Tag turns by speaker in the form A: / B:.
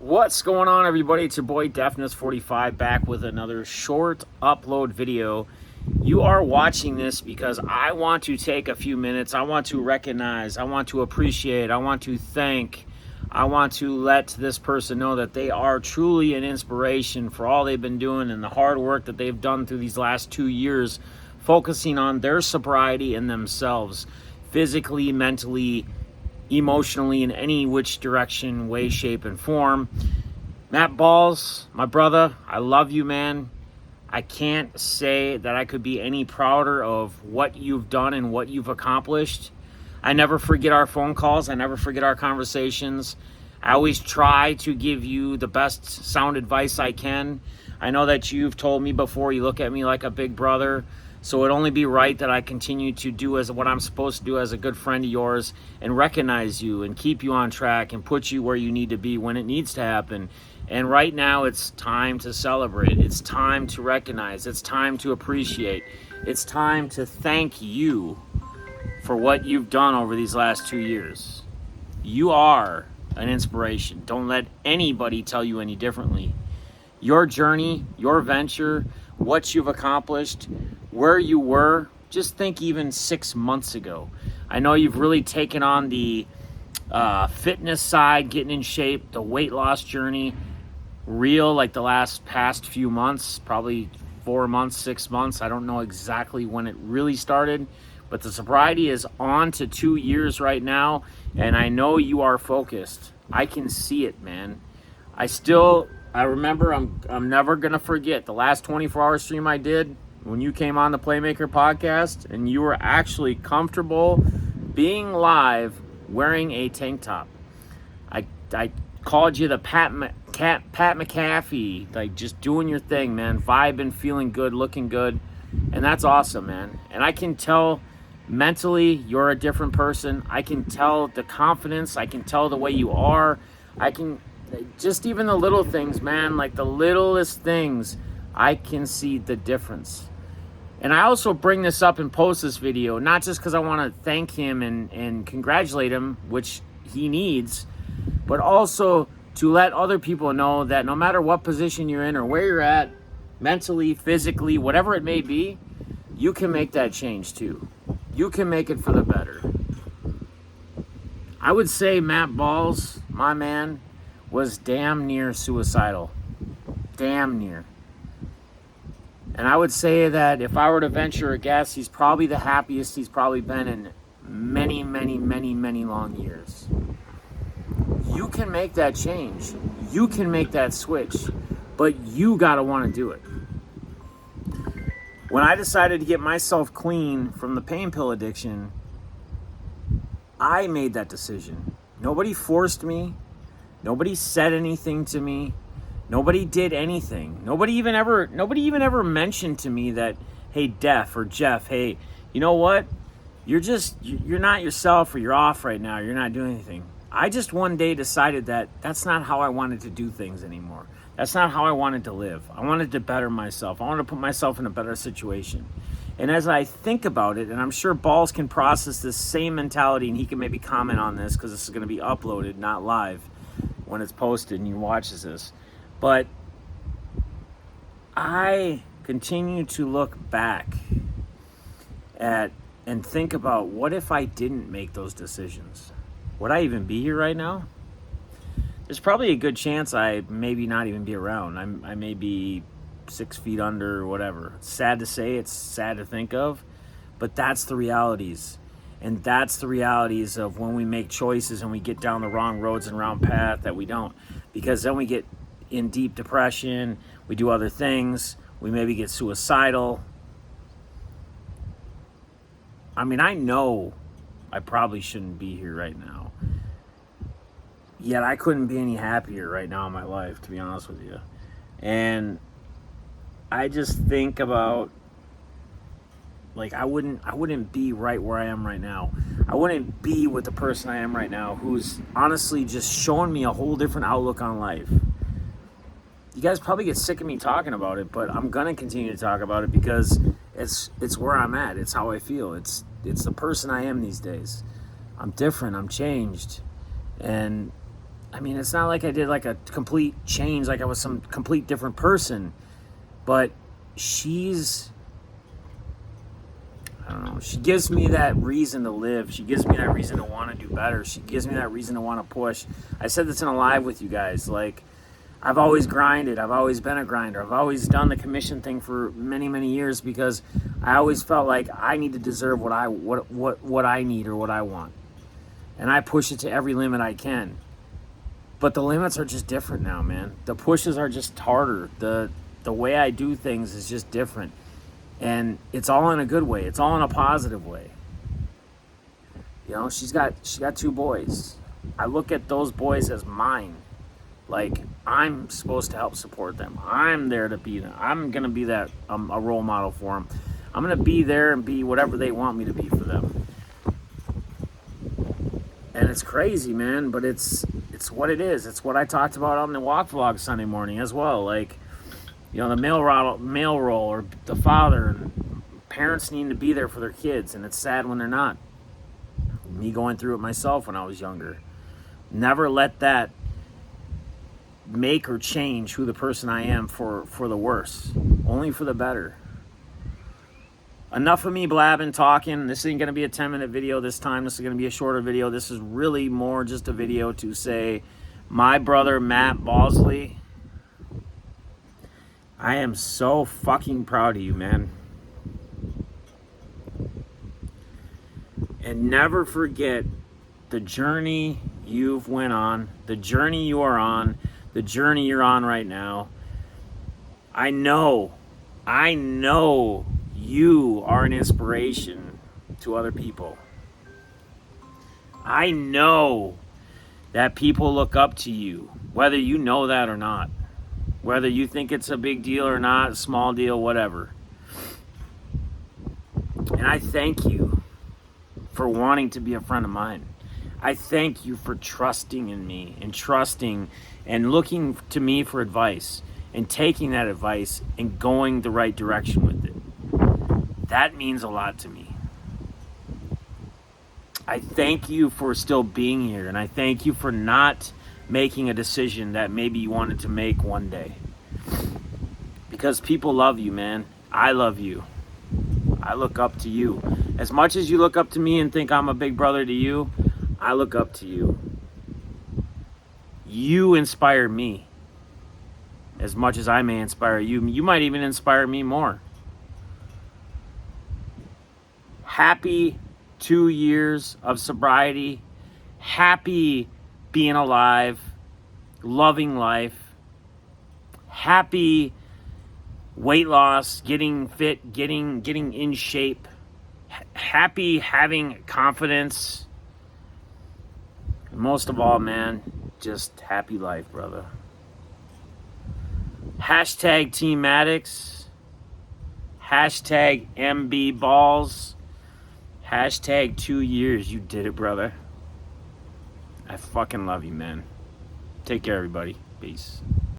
A: What's going on, everybody? It's your boy Deafness45 back with another short upload video. You are watching this because I want to take a few minutes. I want to recognize, I want to appreciate, I want to thank, I want to let this person know that they are truly an inspiration for all they've been doing and the hard work that they've done through these last 2 years, focusing on their sobriety and themselves, physically, mentally, emotionally, in any which direction, way, shape, and form. Matt Balls, my brother, I love you, man. I can't say that I could be any prouder of what you've done and what you've accomplished. I never forget our phone calls. I never forget our conversations. I always try to give you the best sound advice I can. I know that you've told me before, you look at me like a big brother. So it'd only be right that I continue to do as what I'm supposed to do as a good friend of yours and recognize you and keep you on track and put you where you need to be when it needs to happen. And right now it's time to celebrate. It's time to recognize. It's time to appreciate. It's time to thank you for what you've done over these last 2 years. You are an inspiration. Don't let anybody tell you any differently. Your journey, your venture, what you've accomplished, where you were, just think even 6 months ago. I know you've really taken on the fitness side, getting in shape, the weight loss journey, real like the past few months, probably 4 months, 6 months. I don't know exactly when it really started, but the sobriety is on to 2 years right now, and I know you are focused. I can see it, man. I remember, I'm never going to forget the last 24-hour stream I did when you came on the Playmaker podcast and you were actually comfortable being live wearing a tank top. I called you the Pat McAfee, like just doing your thing, man, vibing, feeling good, looking good, and that's awesome, man. And I can tell mentally you're a different person. I can tell the confidence. I can tell the way you are. I can... Just even the little things, man, like the littlest things, I can see the difference. And I also bring this up and post this video, not just because I want to thank him and congratulate him, which he needs, but also to let other people know that no matter what position you're in or where you're at, mentally, physically, whatever it may be, you can make that change too. You can make it for the better. I would say Matt Balls, my man, was damn near suicidal. Damn near. And I would say that if I were to venture a guess, he's probably the happiest he's probably been in many, many, many, many long years. You can make that change. You can make that switch. But you gotta want to do it. When I decided to get myself clean from the pain pill addiction, I made that decision. Nobody forced me. Nobody said anything to me. Nobody did anything. Nobody even ever mentioned to me that, hey, Def or Jeff, hey, you know what? You're not yourself, or you're off right now. You're not doing anything. I just one day decided that that's not how I wanted to do things anymore. That's not how I wanted to live. I wanted to better myself. I wanted to put myself in a better situation. And as I think about it, and I'm sure Balls can process this same mentality, and he can maybe comment on this because this is going to be uploaded, not live, when it's posted and he watches this. But I continue to look back at and think about, what if I didn't make those decisions? Would I even be here right now? There's probably a good chance I maybe not even be around. I may be 6 feet under or whatever. It's sad to say, it's sad to think of, but that's the realities. And that's the realities of when we make choices and we get down the wrong roads and wrong path that we don't. Because then we get in deep depression, we do other things, we maybe get suicidal. I mean, I know I probably shouldn't be here right now. Yet I couldn't be any happier right now in my life, to be honest with you. And I just think about, like, I wouldn't be right where I am right now. I wouldn't be with the person I am right now, who's honestly just showing me a whole different outlook on life. You guys probably get sick of me talking about it, but I'm gonna continue to talk about it because it's where I'm at. It's how I feel. It's the person I am these days. I'm different. I'm changed, and I mean, it's not like I did like a complete change, like I was some complete different person, but she's, I don't know, she gives me that reason to live. She gives me that reason to want to do better. She gives me that reason to want to push. I said this in a live with you guys, like, I've always grinded. I've always been a grinder. I've always done the commission thing for many, many years because I always felt like I need to deserve what I need or what I want. And I push it to every limit I can. But the limits are just different now, man. The pushes are just harder. The way I do things is just different. And it's all in a good way. It's all in a positive way. You know, she's got 2 boys. I look at those boys as mine. Like, I'm supposed to help support them. I'm there to be them. I'm going to be that a role model for them. I'm going to be there and be whatever they want me to be for them. And it's crazy, man, but it's what it is. It's what I talked about on the walk vlog Sunday morning as well. Like, you know, the male role or the father. And parents need to be there for their kids, and it's sad when they're not. Me going through it myself when I was younger. Never let that make or change who the person I am for the worse. Only for the better. Enough of me blabbing, talking. This ain't going to be a 10-minute video this time. This is going to be a shorter video. This is really more just a video to say, my brother Matt Bosley, I am so fucking proud of you, man. And never forget the journey you've went on, the journey you are on, the journey you're on right now. I know you are an inspiration to other people. I know that people look up to you, whether you know that or not, whether you think it's a big deal or not, small deal, whatever. And I thank you for wanting to be a friend of mine. I thank you for trusting in me and trusting and looking to me for advice and taking that advice and going the right direction with it. That means a lot to me. I thank you for still being here, and I thank you for not making a decision that maybe you wanted to make one day. Because people love you, man. I love you. I look up to you. As much as you look up to me and think I'm a big brother to you, I look up to you. You inspire me as much as I may inspire you. You might even inspire me more. Happy 2 years of sobriety. Happy being alive. Loving life. Happy weight loss, getting fit, getting in shape. Happy having confidence. And most of all, man, just happy life, brother. Hashtag Team Addicts. Hashtag MB Balls. Hashtag 2 years. You did it, brother. I fucking love you, man. Take care, everybody. Peace.